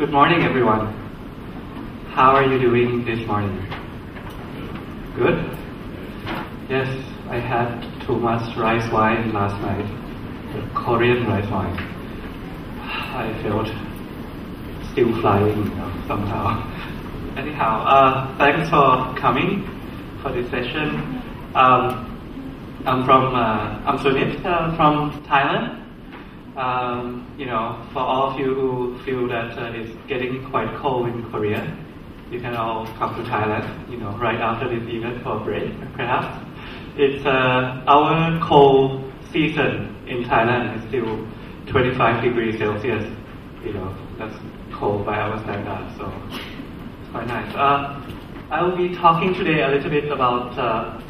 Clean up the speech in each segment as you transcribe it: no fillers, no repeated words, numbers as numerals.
Good morning, everyone. How are you doing this morning? Good? Yes, I had too much rice wine last night, the Korean rice wine. I felt still flying somehow. Anyhow, thanks for coming for this session. I'm Sunit from Thailand. For all of you who feel that it's getting quite cold in Korea, you can all come to Thailand, right after this event for a break, perhaps. It's our cold season in Thailand is still 25 degrees Celsius. That's cold by our standards, so it's quite nice. I will be talking today a little bit about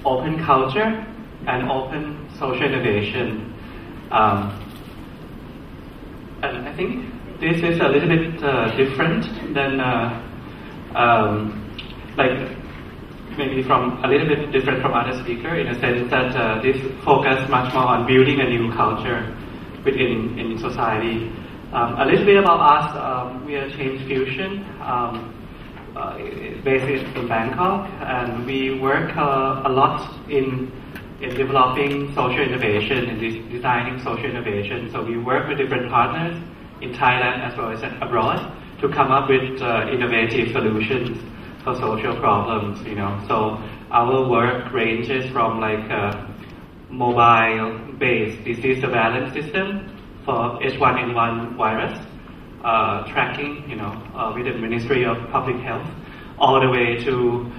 open culture and open social innovation. And I think this is a little bit different than, maybe from a little bit different from other speakers in a sense that this focus much more on building a new culture in society. A little bit about us, we are Change Fusion, based in Bangkok, and we work a lot in developing social innovation, in designing social innovation. So we work with different partners in Thailand as well as abroad to come up with innovative solutions for social problems. So our work ranges from mobile-based disease surveillance system for H1N1 virus tracking, with the Ministry of Public Health, all the way to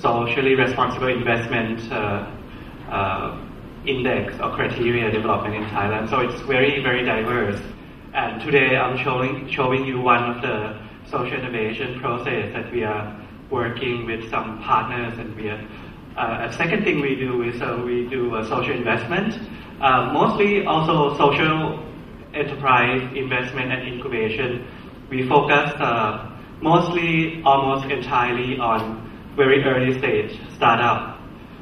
socially responsible investment index or criteria development in Thailand. So it's very, very diverse. And today I'm showing you one of the social innovation process that we are working with some partners, and we are. A second thing we do is we do social investment, mostly also social enterprise investment and incubation. We focus mostly, almost entirely on very early stage startup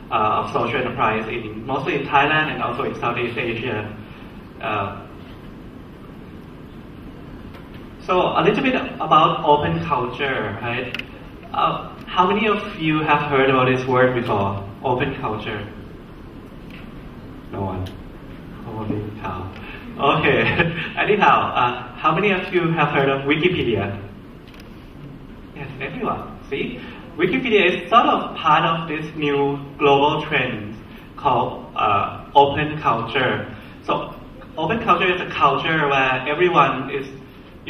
of social enterprise mostly in Thailand and also in Southeast Asia. So a little bit about open culture, right? How many of you have heard about this word before? Open culture? No one? Holy cow. Okay. Anyhow, how many of you have heard of Wikipedia? Yes, everyone. See? Wikipedia is sort of part of this new global trend called open culture. So open culture is a culture where everyone is,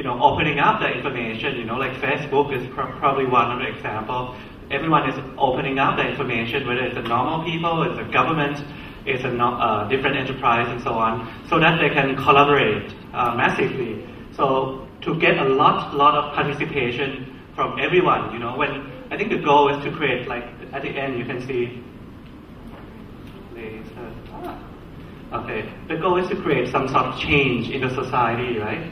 opening up the information. Like Facebook is probably one of the examples. Everyone is opening up the information, whether it's the normal people, it's the government, it's a different enterprise, and so on, so that they can collaborate massively. So to get a lot of participation from everyone, when I think the goal is to create, at the end you can see later. Okay, the goal is to create some sort of change in the society, right?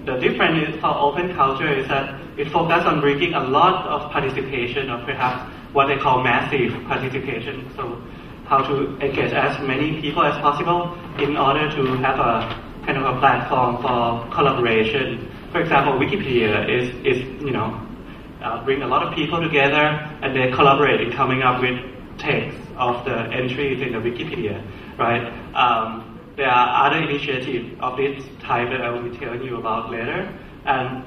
The difference for open culture is that it focuses on bringing a lot of participation, or perhaps what they call massive participation. So how to engage as many people as possible in order to have a kind of a platform for collaboration. For example, Wikipedia is bring a lot of people together and they collaborate in coming up with text of the entries in the Wikipedia, right? There are other initiatives of this type that I will be telling you about later, and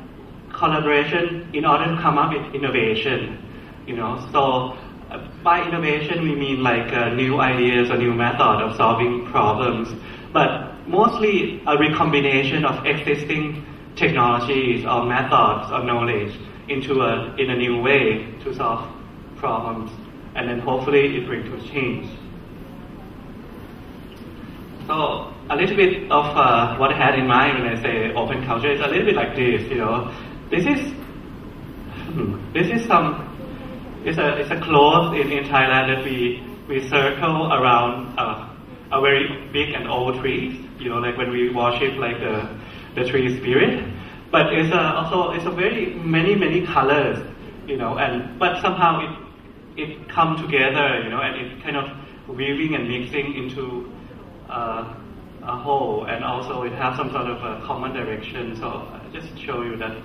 collaboration in order to come up with innovation, So by innovation we mean new ideas or new method of solving problems, but mostly a recombination of existing technologies or methods or knowledge in a new way to solve problems, and then hopefully it brings to change. So a little bit of what I had in mind when I say open culture is a little bit like this. It's a cloth in Thailand that we circle around a very big and old trees. When we worship the tree spirit. But it's a very many colors, but somehow it come together, and it kind of weaving and mixing into a whole, and also it has some sort of a common direction. So I just show you that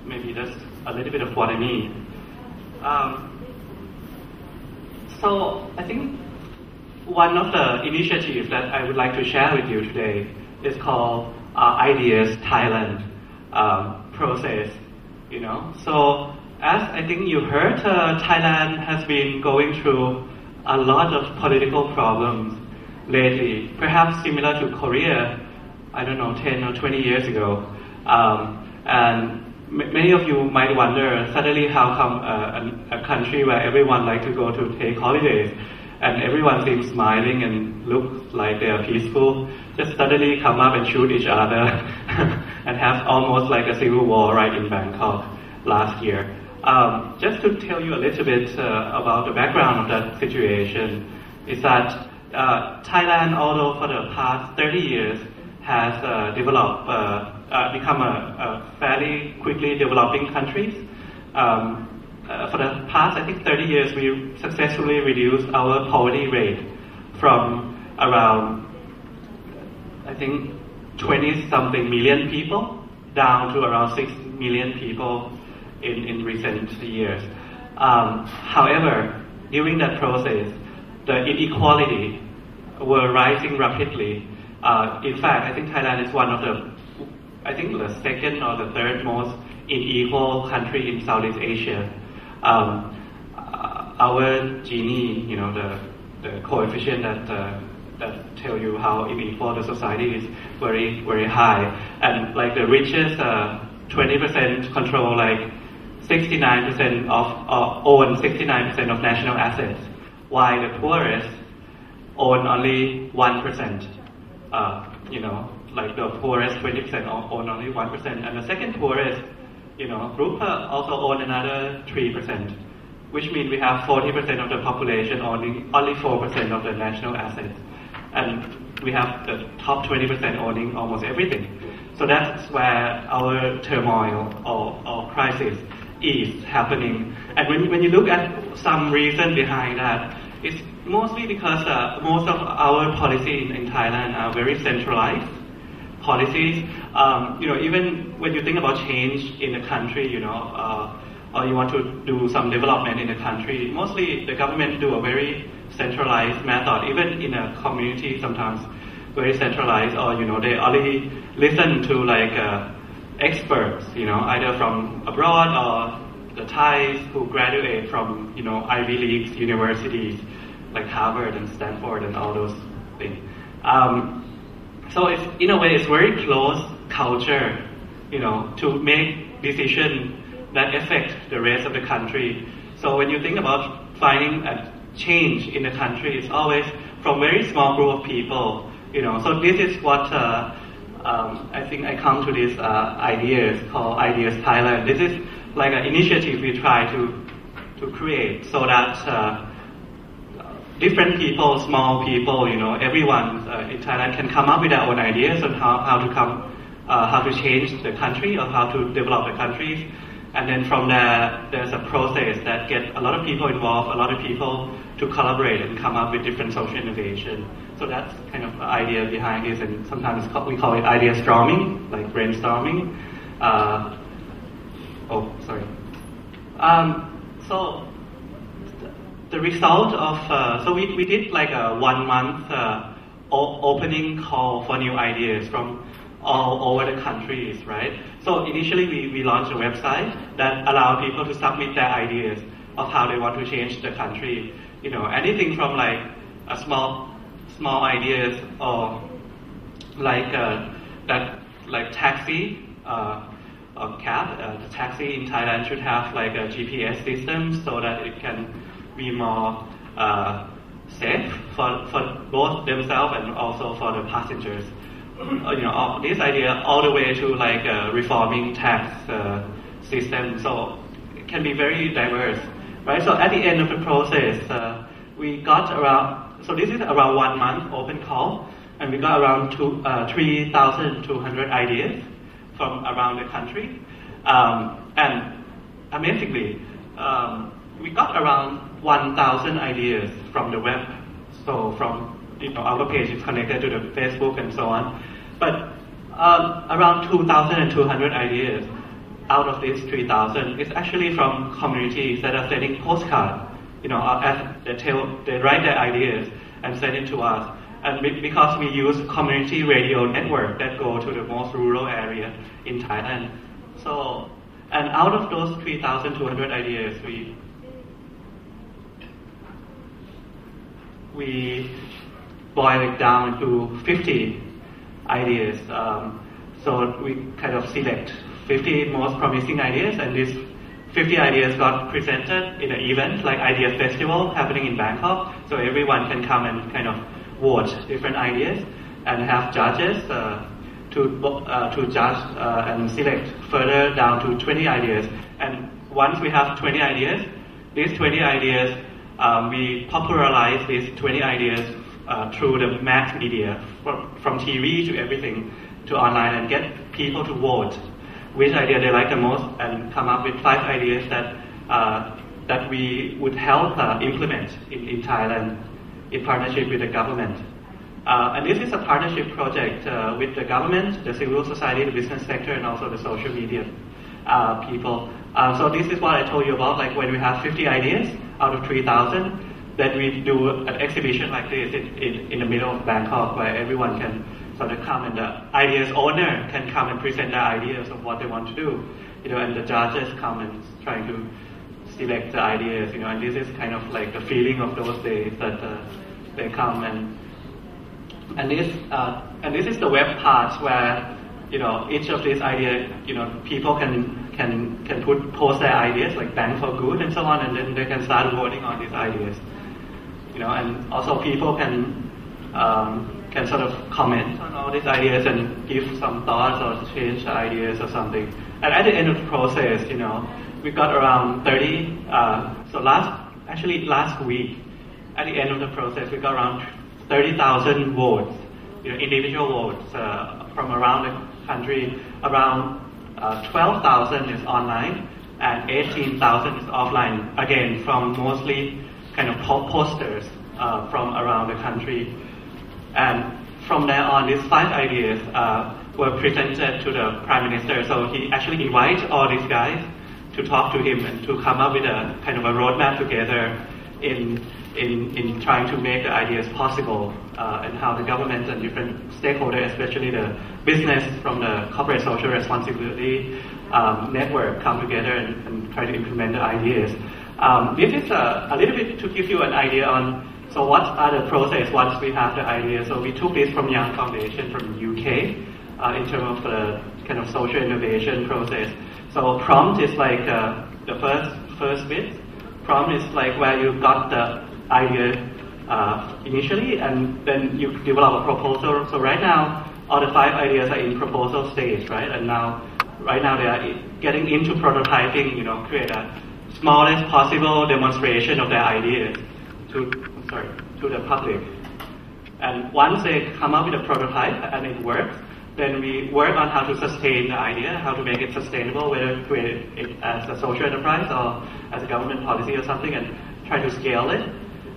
maybe that's a little bit of what I mean. So I think one of the initiatives that I would like to share with you today is called Ideas Thailand process. So as I think you heard, Thailand has been going through a lot of political problems lately, perhaps similar to Korea, I don't know, 10 or 20 years ago. And many of you might wonder, suddenly how come a country where everyone likes to go to take holidays and everyone seems smiling and looks like they are peaceful, just suddenly come up and shoot each other and have almost like a civil war right in Bangkok last year. Just to tell you a little bit about the background of that situation, is that Thailand, although for the past 30 years, has developed, become a fairly quickly developing country. For the past, I think, 30 years, we successfully reduced our poverty rate from around, I think, 20-something million people down to around 6 million people in recent years. However, during that process, the inequality were rising rapidly. In fact, I think Thailand is one of the second or the third most unequal country in Southeast Asia. Our Gini, the coefficient that tell you how unequal the society is very, very high. And like the richest 20% control like 69% own 69% of national assets, while the poorest own only 1%. Like the poorest 20% own only 1%, and the second poorest, group also own another 3%, which means we have 40% of the population owning only 4% of the national assets, and we have the top 20% owning almost everything. So that's where our turmoil or crisis is happening. And when you look at some reason behind that, it's mostly because most of our policies in Thailand are very centralized policies. Even when you think about change in the country, or you want to do some development in the country, mostly the government do a very centralized method. Even in a community, sometimes very centralized, or they only listen to like experts, either from abroad or the Thais who graduate from Ivy League universities like Harvard and Stanford and all those things. So it's, in a way, it's very close culture, to make decisions that affect the rest of the country. So when you think about finding a change in the country, it's always from very small group of people, So this is what I think I come to these ideas called Ideas Thailand. This is like an initiative we try to create so that different people, small people, everyone in Thailand can come up with their own ideas on how to change the country or how to develop the countries. And then from there, there's a process that gets a lot of people involved, a lot of people to collaborate and come up with different social innovation. So that's kind of the idea behind this, and sometimes we call it idea storming, like brainstorming. So the result of, so we did like a 1 month opening call for new ideas from all over the countries, right? So initially we launched a website that allowed people to submit their ideas of how they want to change the country. Anything from like a small ideas or like taxi or cab. The taxi in Thailand should have like a GPS system so that it can be more safe for both themselves and also for the passengers. This idea all the way to like reforming tax system. So it can be very diverse, right? So at the end of the process, we got around. So this is around 1 month open call, and we got around 3,200 ideas from around the country, and amazingly, we got around 1,000 ideas from the web. So from our page is connected to the Facebook and so on, but around 2,200 ideas out of these 3,000 is actually from communities that are sending postcards. As they write their ideas and send it to us. And because we use community radio network that go to the most rural area in Thailand. So, and out of those 3,200 ideas, we boil it down to 50 ideas. So we kind of select 50 most promising ideas, and these 50 ideas got presented in an event like Idea Festival happening in Bangkok. So everyone can come and kind of vote different ideas and have judges to judge and select further down to 20 ideas. And once we have 20 ideas, these 20 ideas, we popularize these 20 ideas through the mass media, from TV to everything, to online, and get people to vote which idea they like the most, and come up with 5 ideas that we would help implement in Thailand in partnership with the government. And this is a partnership project with the government, the civil society, the business sector, and also the social media people. So this is what I told you about, like when we have 50 ideas out of 3,000, then we do an exhibition like this in the middle of Bangkok, where everyone can sort of come, and the ideas owner can come and present their ideas of what they want to do, and the judges come and trying to select the ideas, and this is kind of like the feeling of those days that they come and this is the web part where each of these ideas, people can post their ideas like Bang for Good and so on, and then they can start voting on these ideas, and also people can sort of comment on all these ideas and give some thoughts or change the ideas or something. And at the end of the process, we got around 30. So last week, at the end of the process, we got around 30,000 votes, individual votes from around the country. Around 12,000 is online and 18,000 is offline. Again, from mostly kind of posters from around the country. And from there on, these 5 ideas were presented to the Prime Minister. So he actually invited all these guys to talk to him and to come up with a kind of a roadmap together in trying to make the ideas possible, and how the government and different stakeholders, especially the business from the corporate social responsibility network, come together and try to implement the ideas. This is a little bit to give you an idea on so what are the process once we have the idea. So we took this from Young Foundation from the UK in terms of the kind of social innovation process. So prompt is like the first bit. Prompt is like where you got the idea initially, and then you develop a proposal. So right now, all the 5 ideas are in proposal stage, right? And right now they are getting into prototyping, create a smallest possible demonstration of their ideas to the public. And once they come up with a prototype and it works, then we work on how to sustain the idea, how to make it sustainable, whether to create it as a social enterprise or as a government policy or something, and try to scale it.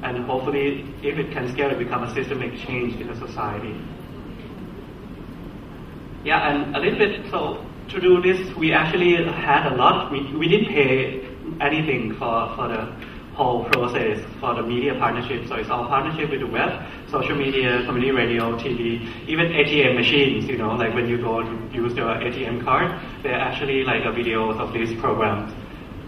And hopefully, if it can scale, it become a systemic change in the society. Yeah, and a little bit, so to do this, we actually had a lot, we didn't pay anything for the whole process for the media partnership. So it's all partnership with the web, social media, community radio, TV, even ATM machines, like when you go to use your ATM card, they're actually like videos of these programs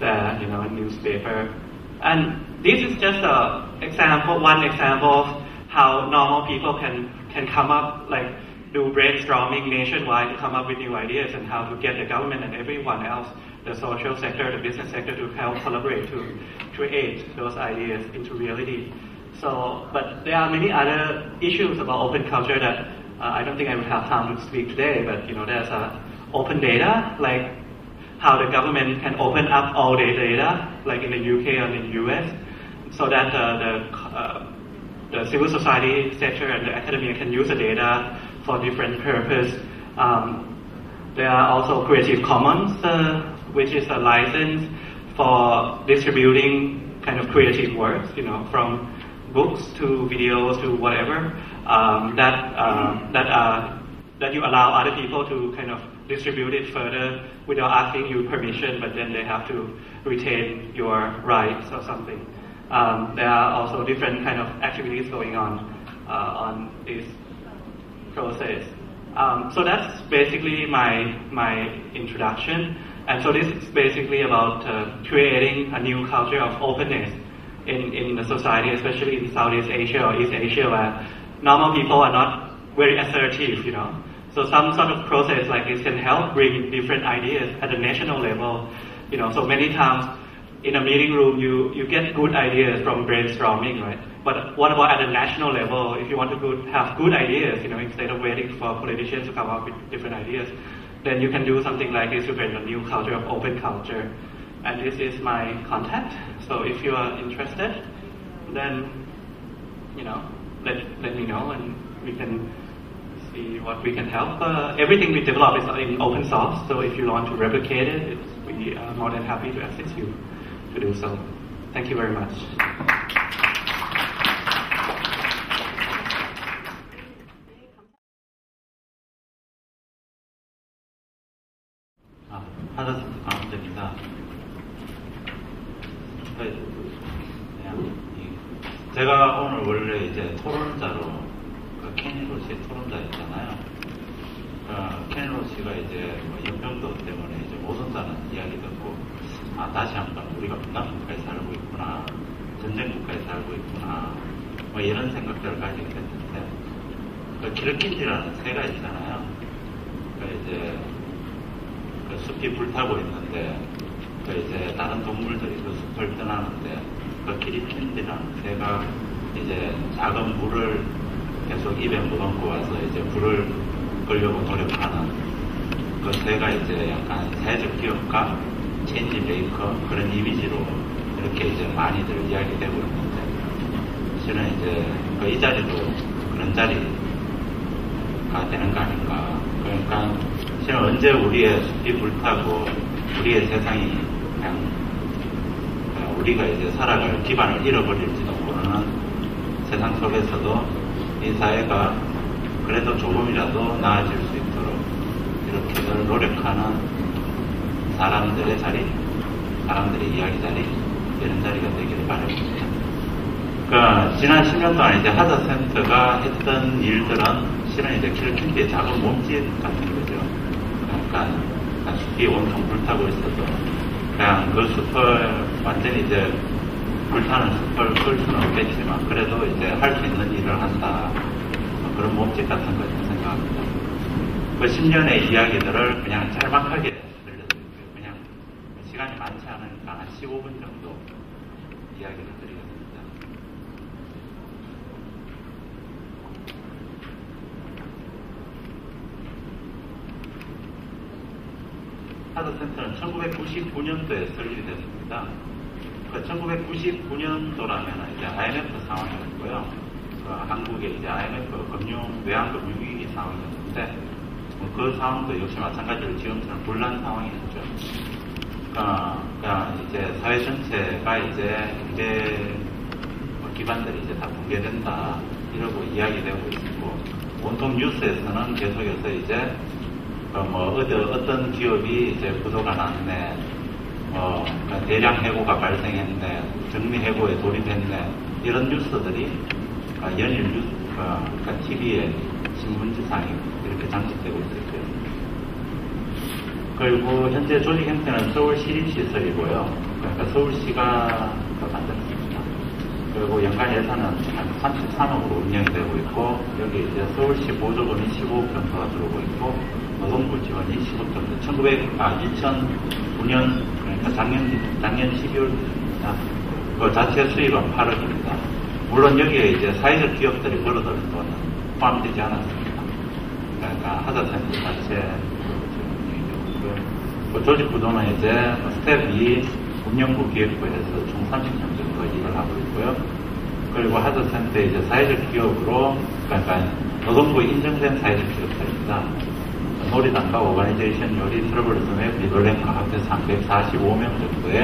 there, newspaper. And this is just one example of how normal people can come up, like do brainstorming nationwide to come up with new ideas, and how to get the government and everyone else, the social sector, the business sector, to help collaborate to create those ideas into reality. So, but there are many other issues about open culture that I don't think I would have time to speak today, but there's open data, like how the government can open up all the data, like in the UK or in the US, so that the civil society sector and the academia can use the data for different purpose. There are also Creative Commons, which is a license for distributing kind of creative works, from books to videos to whatever, that you allow other people to kind of distribute it further without asking you permission, but then they have to retain your rights or something. There are also different kind of activities going on this process. So that's basically my introduction. And so this is basically about creating a new culture of openness in the society, especially in Southeast Asia or East Asia, where normal people are not very assertive, you know. So some sort of process like this can help bring different ideas at the national level, you know. So many times in a meeting room, you get good ideas from brainstorming, right? But what about at the national level? If you want to have good ideas, you know, instead of waiting for politicians to come up with different ideas, then you can do something like this to create a new culture of open culture. And this is my contact. So if you are interested, then, you know, let me know and we can see what we can help. Everything we develop is in open source, so if you want to replicate it, we are more than happy to assist you to do so. Thank you very much. 하다센터 강원대입니다. 제가 오늘 원래 이제 토론자로 케니로 씨의 토론자였잖아요. 케니로 씨가 이제 연병도 때문에 이제 못 온다는 이야기 듣고 다시 한번 우리가 분단국가에 살고 있구나, 전쟁국가에 살고 있구나, 뭐 이런 생각들을 가지게 됐는데 키르키티라는 새가 있잖아요. 이제 숲이 불타고 있는데 이제 다른 동물들이 그 숲을 떠나는데 키리킨디라는 새가 이제 작은 물을 계속 입에 묻어놓고 와서 이제 불을 끄려고 노력하는 그 새가 이제 약간 사회적 기업가, 체인지 메이커 그런 이미지로 이렇게 이제 많이들 이야기되고 있는데 실은 이제 이 자리도 그런 자리가 되는 거 아닌가. 그러니까 실은 언제 우리의 숲이 불타고 우리의 세상이 그냥 우리가 이제 살아갈 기반을 잃어버릴지도 모르는 세상 속에서도 이 사회가 그래도 조금이라도 나아질 수 있도록 이렇게들 노력하는 사람들의 자리, 사람들의 이야기 자리, 이런 자리가 되기를 바랍니다. 그러니까 지난 10년 동안 이제 하다센터가 했던 일들은 실은 이제 키르킨디의 작은 몸짓 같은 거죠. 그러니까 숲이 온통 불타고 있어도 그냥 그 숲을 완전히 이제 불타는 숲을 끌 수는 없겠지만 그래도 이제 할 수 있는 일을 한다. 그런 몸짓 같은 걸 생각합니다. 그 10년의 이야기들을 그냥 짤막하게 들려드릴게요. 그냥 시간이 많지 않으니까 한 15분 정도 이야기를 드리겠습니다. 하다센터는 1999년도에 설립됐습니다. 1999년도라면 이제 IMF 상황이었고요. 한국의 이제 IMF 외환금융위기 상황이었는데 그 상황도 역시 마찬가지로 지금처럼 곤란 상황이었죠. 그러니까 이제 사회 전체가 이제 경제 기반들이 이제 다 붕괴된다 이러고 이야기되고 있고 온통 뉴스에서는 계속해서 이제 어떤 기업이 이제 부도가 났네, 대량 해고가 발생했네, 정리해고에 돌입했네, 이런 뉴스들이 연일 그러니까 TV에 신문지상에 이렇게 장식되고 있었고요. 그리고 현재 조직 형태는 서울시립시설이고요. 그러니까 서울시가 만들었습니다. 그리고 연간 예산은 한 33억으로 운영이 되고 있고, 여기 이제 서울시 보조금이 15억 정도가 들어오고 있고, 노동부 지원이 10억 정도. 2009년, 그러니까 작년 12월, 그 자체 수입은 8억입니다. 물론 여기에 이제 사회적 기업들이 벌어들인 돈은 포함되지 않았습니다. 그러니까 하다센터 자체 그 조직 구조는 이제 스텝 2 운영부 기획부에서 총 30명 정도 일을 하고 있고요. 그리고 하다센터 이제 사회적 기업으로 그러니까 노동부 인정된 사회적 기업들입니다. 놀이단과 오가니제이션 요리 트러블스맵 리벌랭과 합해서 345명 정도의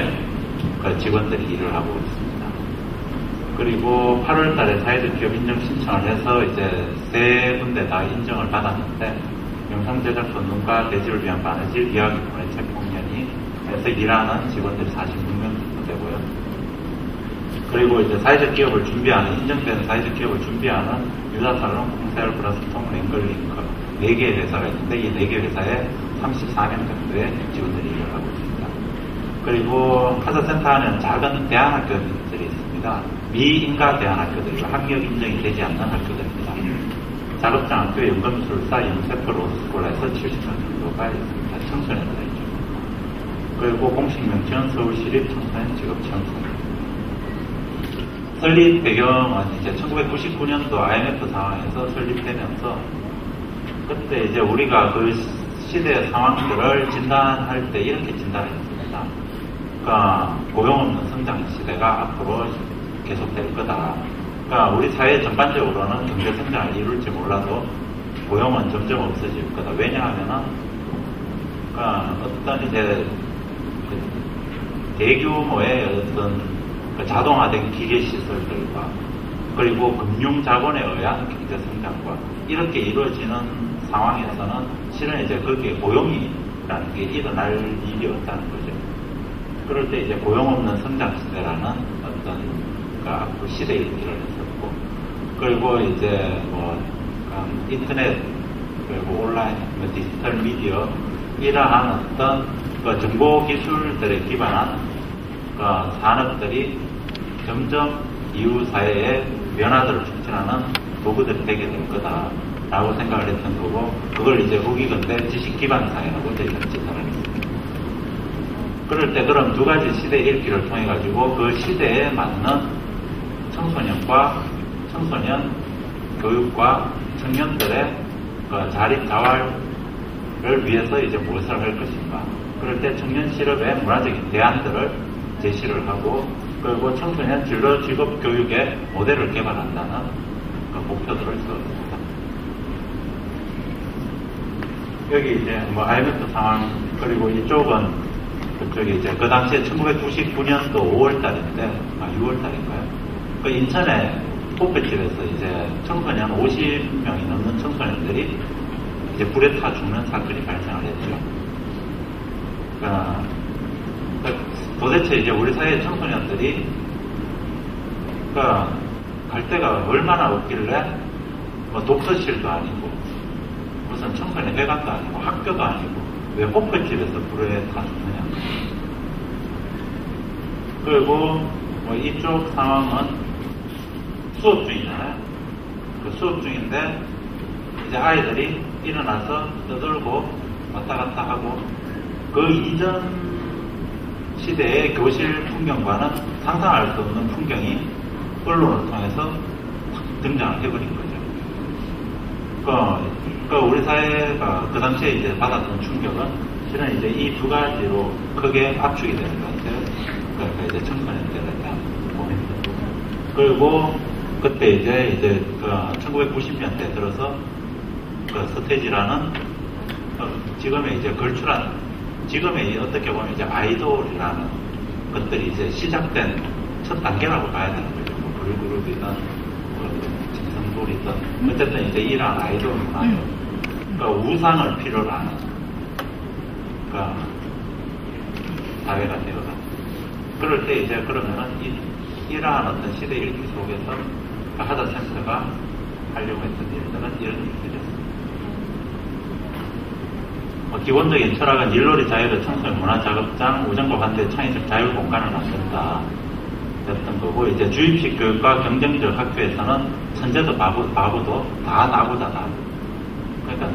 그 직원들이 일을 하고 있습니다. 그리고 8월 달에 사회적 기업 인정 신청을 해서 이제 3군데 다 인정을 받았는데 영상 제작 전문가 대지를 위한 바느질 이야기문의 책봉연이에서 일하는 직원들이 46명 정도 되고요. 그리고 이제 사회적 기업을 준비하는, 인정되는 사회적 기업을 준비하는 유다살롱, 콩셀, 브라스통, 랭글링크 4개의 회사가 있는데 이 4개 회사에 34명 정도의 직원들이 일을 하고 있습니다. 그리고 하사센터 안에는 작은 대안학교들이 있습니다. 미인가 대안학교들이고 학력 인정이 되지 않는 학교들입니다. 작업장학교, 연금술사, 영세포 로스쿨에서 70명 정도가 있습니다. 청소년들이죠. 그리고 공식 명칭은 서울시립 청소년 직업체험센터. 설립 배경은 이제 1999년도 IMF 상황에서 설립되면서 그때 이제 우리가 그 시대의 상황들을 진단할 때 이렇게 진단했습니다. 그러니까 고용 없는 성장 시대가 앞으로 계속될 거다. 그러니까 우리 사회 전반적으로는 경제 성장을 이룰지 몰라도 고용은 점점 없어질 거다. 왜냐하면은 그러니까 어떤 이제 대규모의 어떤 자동화된 기계 시설들과 그리고 금융 자본에 의한 경제 성장과 이렇게 이루어지는 상황에서는 실은 이제 거기에 고용이라는 게 일어날 일이 없다는 거죠. 그럴 때 이제 고용 없는 성장 시대라는 어떤 앞으로 시대에 일어났었고, 그리고 이제 뭐 인터넷 그리고 온라인, 디지털 미디어 이러한 어떤 정보 기술들에 기반한 산업들이 점점 이후 사회의 변화들을 촉진하는 도구들이 되게 될 거다라고 생각을 했던 거고, 그걸 이제 후기건대 지식 기반 사회라고 저희가 지사를 했습니다. 그럴 때 그럼 두 가지 시대 읽기를 통해 가지고 그 시대에 맞는 청소년 교육과 청년들의 자립 자활을 위해서 이제 무엇을 할 것인가. 그럴 때 청년 실업의 문화적인 대안들을 제시를 하고, 그리고 청소년 진로 직업 교육의 모델을 개발한다는 그 목표들을 세웠습니다. 여기 이제 뭐 IMF 상황, 그리고 이쪽은 그쪽이 이제 그 당시에 1999년도 5월달인데, 6월달인가요? 그 인천의 호프집에서 이제 청소년 50명이 넘는 청소년들이 이제 불에 타 죽는 사건이 발생을 했죠. 도대체 이제 우리 사회 청소년들이 갈 데가 얼마나 없길래 뭐 독서실도 아니고 무슨 청소년 회관도 아니고 학교도 아니고 왜 호프집에서 불에 타 죽느냐. 그리고 뭐 이쪽 상황은 수업 중이잖아요. 그 수업 중인데 이제 아이들이 일어나서 떠들고 왔다 갔다 하고 그 이전 시대의 교실 풍경과는 상상할 수 없는 풍경이 언론을 통해서 등장을 해버린 거죠. 그 우리 사회가 그 당시에 이제 받았던 충격은 실은 이제 이 두 가지로 크게 압축이 되는 것 같아요. 그러니까 이제 청소년들에 대한 고민들. 그리고 그때 이제 1990년대 들어서 그 서태지라는 지금의 이제 걸출한, 지금의 어떻게 보면 이제 아이돌이라는 것들이 이제 시작된 첫 단계라고 봐야 되는 거죠. 뭐 걸그룹이든 진성돌이든 어쨌든 이제 이러한 아이돌 문화요. 그러니까 우상을 필요로 하는 그러니까 사회가 되어가. 그럴 때 이제 그러면은 이러한 어떤 시대 일기 속에서 하다센터가 하려고 했던 일들은 이런 일들이었습니다. 기본적인 철학은 일놀이 자유로 청소년 문화작업장, 우정과 반대의 창의적 자율 공간을 만든다 였던 거고, 이제 주입식 교육과 경쟁적 학교에서는 천재도 바보도 다 나고자다. 그러니까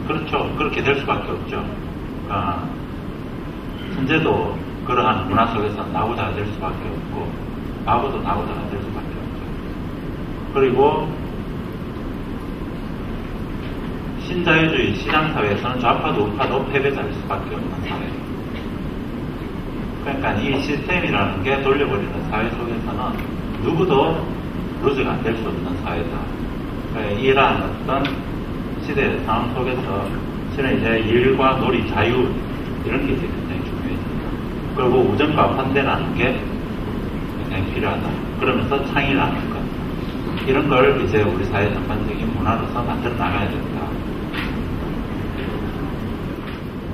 그렇죠. 그렇게 될 수밖에 없죠. 천재도 그러한 문화 속에서 나고자가 될 수밖에 없고 바보도 나고자가 될 수밖에 없죠. 그리고 신자유주의 시장사회에서는 좌파도 우파도 패배자일 수밖에 없는 사회. 그러니까 이 시스템이라는 게 돌려버리는 사회 속에서는 누구도 루즈가 될 수 없는 사회다. 그러니까 이러한 어떤 시대의 상황 속에서 실은 이제 일과 놀이, 자유 이런 게 이제 굉장히 중요해집니다. 그리고 우정과 환대라는 게 굉장히 필요하다. 그러면서 창의라는 것, 이런 걸 이제 우리 사회 전반적인 문화로서 만들어 나가야 된다.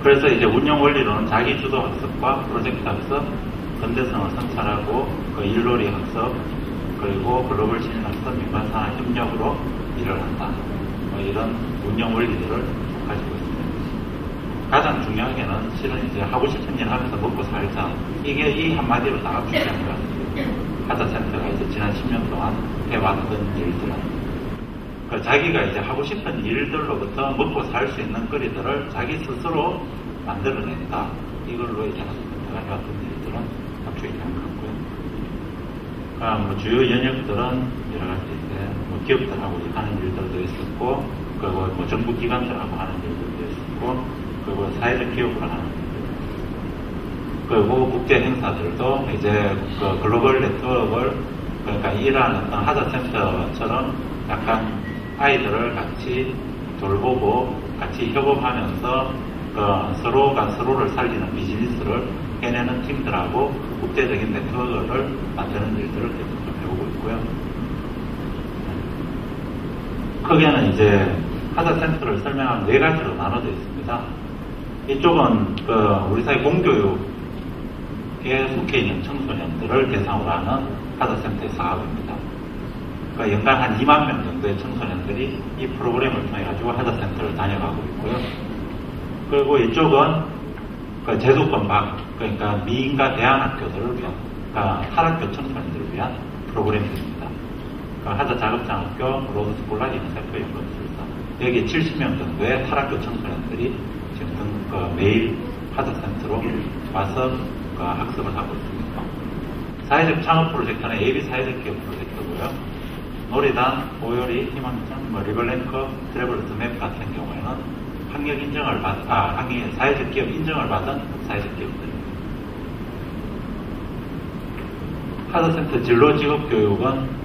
그래서 이제 운영 원리로는 자기 주도 학습과 프로젝트 학습, 근대성을 성찰하고 그 일놀이 학습, 그리고 글로벌 시민 학습, 민간 산하 협력으로 일을 한다. 뭐 이런 운영 원리들을 가지고 있습니다. 가장 중요하게는 실은 이제 하고 싶은 일 하면서 먹고 살자. 이게 이 한마디로 다 중요한 것 같아요. 하자센터가 이제 지난 10년 동안 해왔던 일들은 자기가 이제 하고 싶은 일들로부터 먹고 살 수 있는 거리들을 자기 스스로 만들어낸다. 이걸로 이제 하자센터가 해왔던 일들은 합주에 있는 것 같고요. 뭐 주요 연역들은 여러 가지 이제 뭐 기업들하고 하는 일들도 있었고, 그리고 뭐 정부 기관들하고 하는 일들도 있었고, 그리고 사회적 기업으로 하는 일들, 그리고 국제 행사들도 이제 그 글로벌 네트워크를 그러니까 이러한 어떤 하자센터처럼 약간 아이들을 같이 돌보고 같이 협업하면서 그 서로가 서로를 살리는 비즈니스를 해내는 팀들하고 국제적인 네트워크를 만드는 일들을 계속 좀 해보고 있고요. 크게는 이제 하자센터를 설명하면 4가지로 나눠져 있습니다. 이쪽은 그 우리 사회 공교육에 속해 있는 청소년들을 대상으로 하는 하자센터의 사업입니다. 그러니까 연간 한 2만 명 정도의 청소년들이 이 프로그램을 통해 가지고 하자센터를 다녀가고 있고요. 그리고 이쪽은 그 제도권 밖, 그러니까 미인과 대안학교들을 위한, 그러니까 탈학교 청소년들을 위한 프로그램입니다. 그러니까 하자 자급장학교, 로드스콜라, 인사표, 연금술사. 여기 70명 정도의 탈학교 청소년들이 지금 매일 하자센터로 와서 학습을 하고 있습니다. 사회적 창업 프로젝트는 AB 사회적 기업 프로젝트고요. 놀이단, 오요리, 희망청, 리벌랭커, 트래블러스 맵 같은 경우에는 학력 인정을 사회적 기업 인정을 받은 사회적 기업들입니다. 하자센터 진로 직업 교육은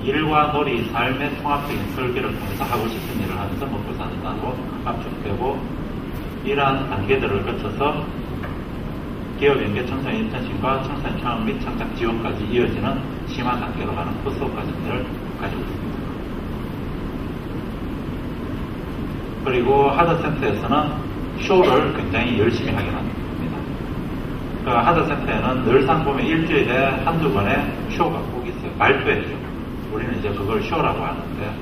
일과 놀이, 삶의 통합적인 설계를 통해서 하고 싶은 일을 하면서 먹고 산다로 압축되고, 이러한 단계들을 거쳐서 기업 연계 청소년 인턴십과 청소년 창업 및 창작 지원까지 이어지는 심화 단계로 가는 코스업 과정들을 가지고 있습니다. 그리고 하자센터에서는 쇼를 굉장히 열심히 하게 만듭니다. 그 하자센터에는 늘상 보면 일주일에 한두 번의 쇼가 꼭 있어요. 발표회죠. 우리는 이제 그걸 쇼라고 하는데,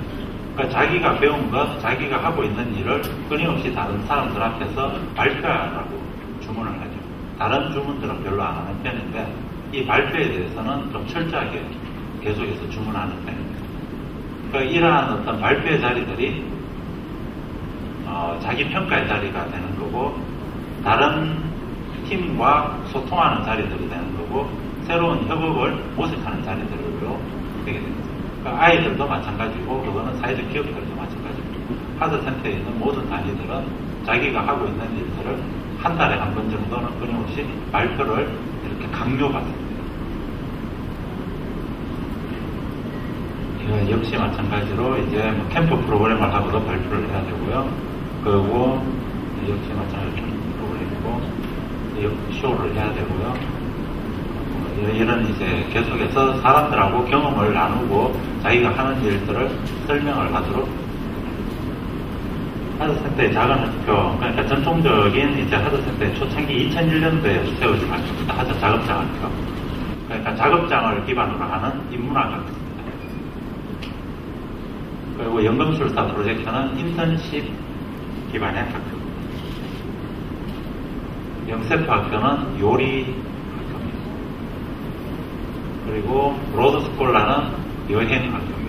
그러니까 자기가 배운 것, 자기가 하고 있는 일을 끊임없이 다른 사람들 앞에서 발표하라고 주문을 하죠. 다른 주문들은 별로 안 하는 편인데, 이 발표에 대해서는 좀 철저하게 계속해서 주문하는 편입니다. 그러니까 이러한 어떤 발표의 자리들이 자기 평가의 자리가 되는 거고, 다른 팀과 소통하는 자리들이 되는 거고, 새로운 협업을 모색하는 자리들로 되게 됩니다. 그러니까 아이들도 마찬가지고, 그거는 사회적 기업들도 마찬가지고, 하자센터에 있는 모든 단위들은 자기가 하고 있는 일들을 한 달에 한 번 정도는 끊임없이 발표를 이렇게 강요받습니다. 이거 역시 마찬가지로 이제 뭐 캠프 프로그램을 하고도 발표를 해야 되고요. 그리고 역시 마찬가지로 프로그램이고 쇼를 해야 되고요. 이런 이제 계속해서 사람들하고 경험을 나누고 자기가 하는 일들을 설명을 하도록 하자센터의 작은 학교, 그러니까 전통적인 이제 하자센터의 초창기 2001년도에 세워진 학교입니다. 하자 작업장학교. 그러니까 작업장을 기반으로 하는 인문학 학교입니다. 그리고 연금술사 프로젝트는 인턴십 기반의 학교입니다. 영세프 학교는 요리 학교입니다. 그리고 로드스콜라는 여행 학교입니다.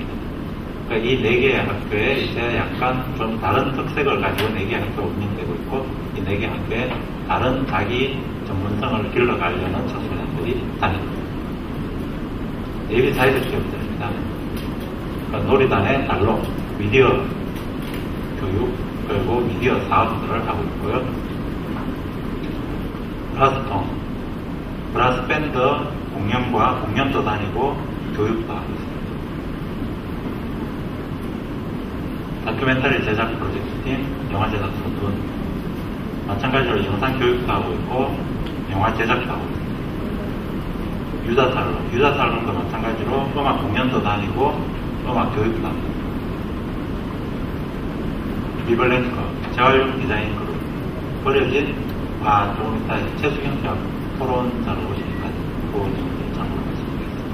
그러니까 이 4개의 학교에 이제 약간 좀 다른 특색을 가지고 4개의 학교가 운영되고 있고, 이 4개의 학교에 다른 자기 전문성을 길러가려는 청소년들이 다닙니다. 예비 사회적 기업들입니다. 그러니까 놀이단의 달로 미디어 교육, 그리고 미디어 사업들을 하고 있고요. 브라스통, 브라스밴드 공연과 공연도 다니고 교육도 하고 있습니다. 다큐멘터리 제작 프로젝트팀, 영화 제작 소분, 마찬가지로 영상 교육도 하고 있고 영화 제작도 하고 있습니다. 유자살롱도 마찬가지로 음악 공연도 다니고 음악 교육도 합니다. 리벌랭커, 재활용 디자인 그룹, 버려진, 조금 이따 최수경장 토론자로 오시니까 그거 좀 참고하시면 되겠습니다.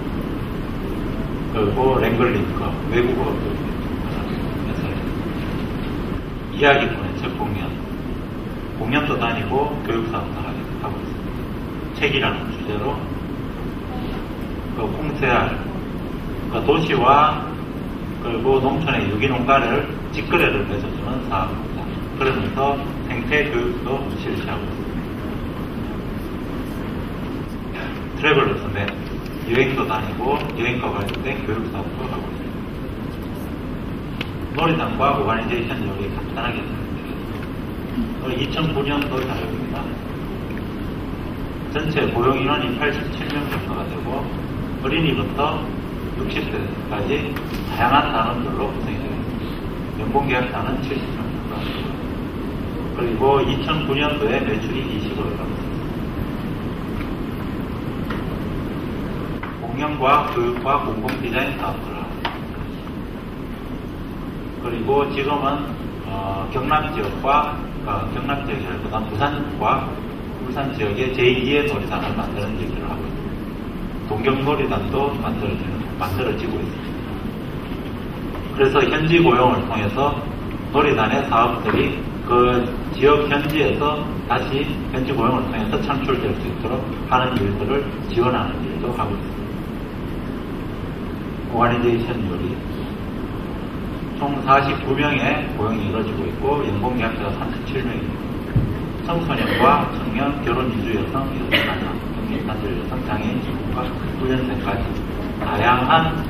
그리고 랭글링크, 외국어 이야기꾼의 책 공연도 다니고 교육사업도 하고 있습니다. 책이라는 주제로 콩세알, 도시와 그리고 농촌의 유기농가를 직거래를 맺어주는 사업입니다. 그러면서 생태 교육도 실시하고 있습니다. 트래블러스 맵, 여행도 다니고 여행과 관련된 교육사업도 하고 있습니다. 놀이장과 오가니제이션 요리 간단하게 설명드리겠습니다. 2009년도 자료입니다. 전체 고용 인원이 87명 정도가 되고 어린이부터 60세까지 다양한 단원들로 구성이 되어 있습니다. 연봉계약자는 70명 정도가 되고 그리고 2009년도에 매출이 20억을 넘었습니다. 공연과 교육과 공공 디자인 사업들을 하고 있습니다. 그리고 지금은 경남 지역과 경남 지역이라기보다 부산과 울산 지역의 제2의 놀이단을 만드는 얘기를 하고 있습니다. 동경놀이단도 만들어지고 있습니다. 그래서 현지 고용을 통해서 놀이단의 사업들이 그 지역 현지에서 다시 현지 고용을 통해서 창출될 수 있도록 하는 일들을 지원하는 일도 하고 있습니다. 오가니제이션 요리 총 49명의 고용이 이루어지고 있고 연봉계약자가 37명입니다. 청소년과 청년, 결혼 이주 여성, 여성자녀, 독립단절 여성, 장애인 직원과 훈련생까지 다양한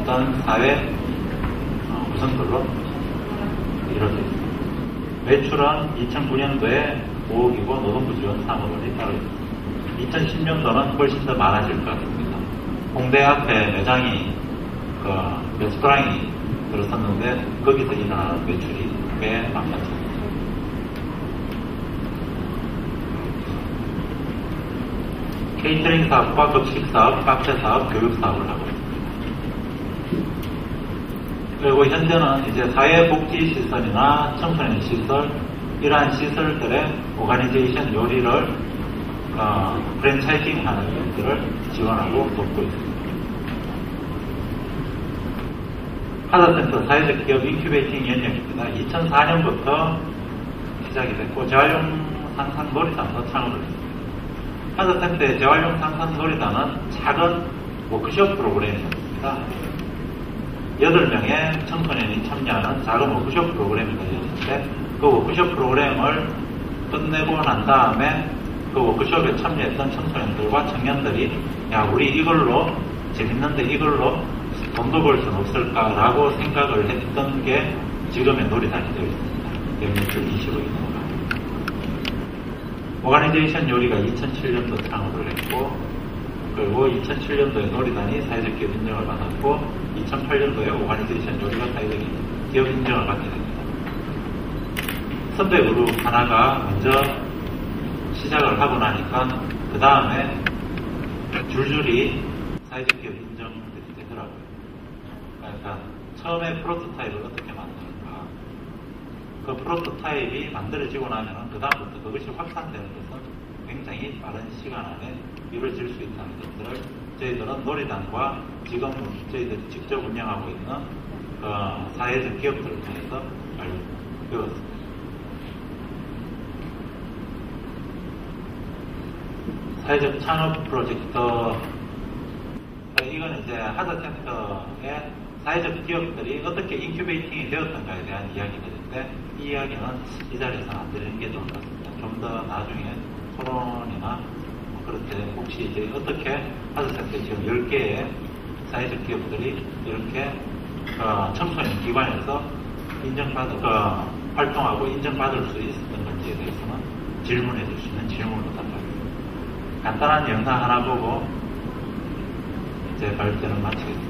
어떤 사회 구성들로 이루어져 있습니다. 매출은 2009년도에 5억이고 노동부 지원 3억원이 따로 있습니다. 2010년도는 훨씬 더 많아질 것 같습니다. 홍대 앞에 매장이 레스토랑이 들어섰는데 거기서 일어나는 매출이 꽤 만만치 않습니다. 케이터링 사업과 급식 사업, 카페 사업, 교육 사업을 하고 있습니다. 그리고 현재는 이제 사회복지시설이나 청소년 시설, 이러한 시설들의 오가니제이션 요리를 프랜차이징 하는 일들을 지원하고 돕고 있습니다. 하드센터 사회적 기업 인큐베이팅 연령입니다. 2004년부터 시작이 됐고 재활용 상상 놀이단도 창업을 했습니다. 하드센터의 재활용 상상 놀이단은 작은 워크숍 프로그램이었습니다. 8명의 청소년이 참여하는 작은 워크숍 프로그램이 열렸는데 그 워크숍 프로그램을 끝내고 난 다음에 그 워크숍에 참여했던 청소년들과 청년들이 우리 이걸로 재밌는데 이걸로 돈도 벌 수는 없을까라고 생각을 했던 게 지금의 놀이단이 되어 있습니다. 연매출 20억이 넘어갑니다. 오가니제이션 요리가 2007년도 창업을 했고 그리고 2007년도에 놀이단이 사회적 기업 인정을 받았고 2008년도에 오가니제이션 요리가 사회적 기업 인정을 받게 됩니다. 선배 그룹 하나가 먼저 시작을 하고 나니까 그 다음에 줄줄이 사회적 기업 인정들이 되더라고요. 그러니까 처음에 프로토타입을 어떻게 만드는가 그 프로토타입이 만들어지고 나면은 그 다음부터 그것이 확산되는 것은 굉장히 빠른 시간 안에 이루어질 수 있다는 것들을 저희들은 놀이단과 지금 저희들이 직접 운영하고 있는 사회적 기업들을 통해서 배웠습니다. 사회적 찬업 프로젝트 이건 이제 하드센터의 사회적 기업들이 어떻게 인큐베이팅이 되었던가에 대한 이야기들인데 이 이야기는 이 자리에서는 안 드리는 게 좋을 것 같습니다. 좀 더 나중에 토론이나 그럴 때 혹시 이제 어떻게 하드센터 지금 10개의 사회적 기업들이 이렇게 청소년 기관에서 활동하고 인정받을 수 있었던 건지에 대해서는 질문해 주시면 질문으로 답하겠습니다. 간단한 영상 하나 보고 제 발표는 마치겠습니다.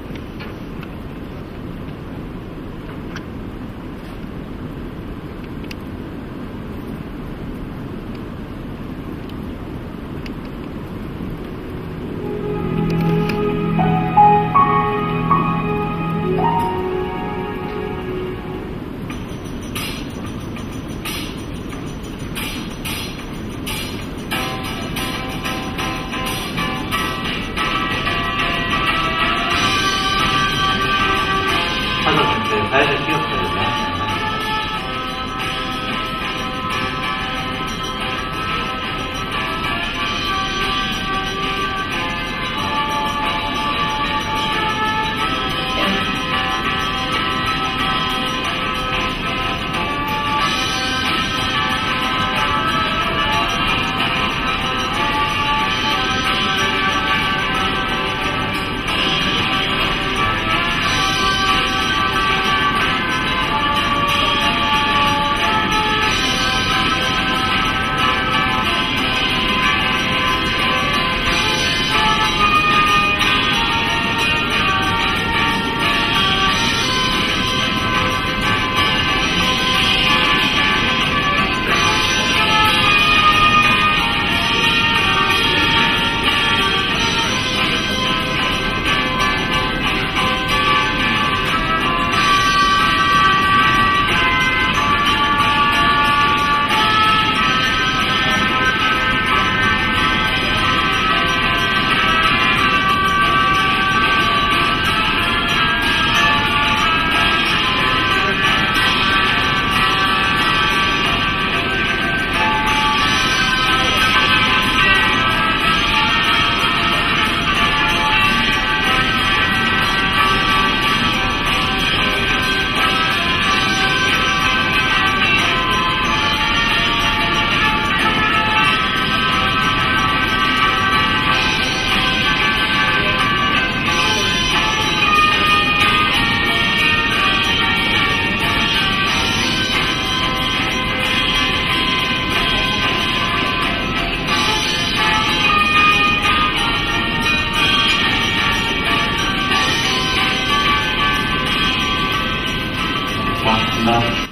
감사합니다.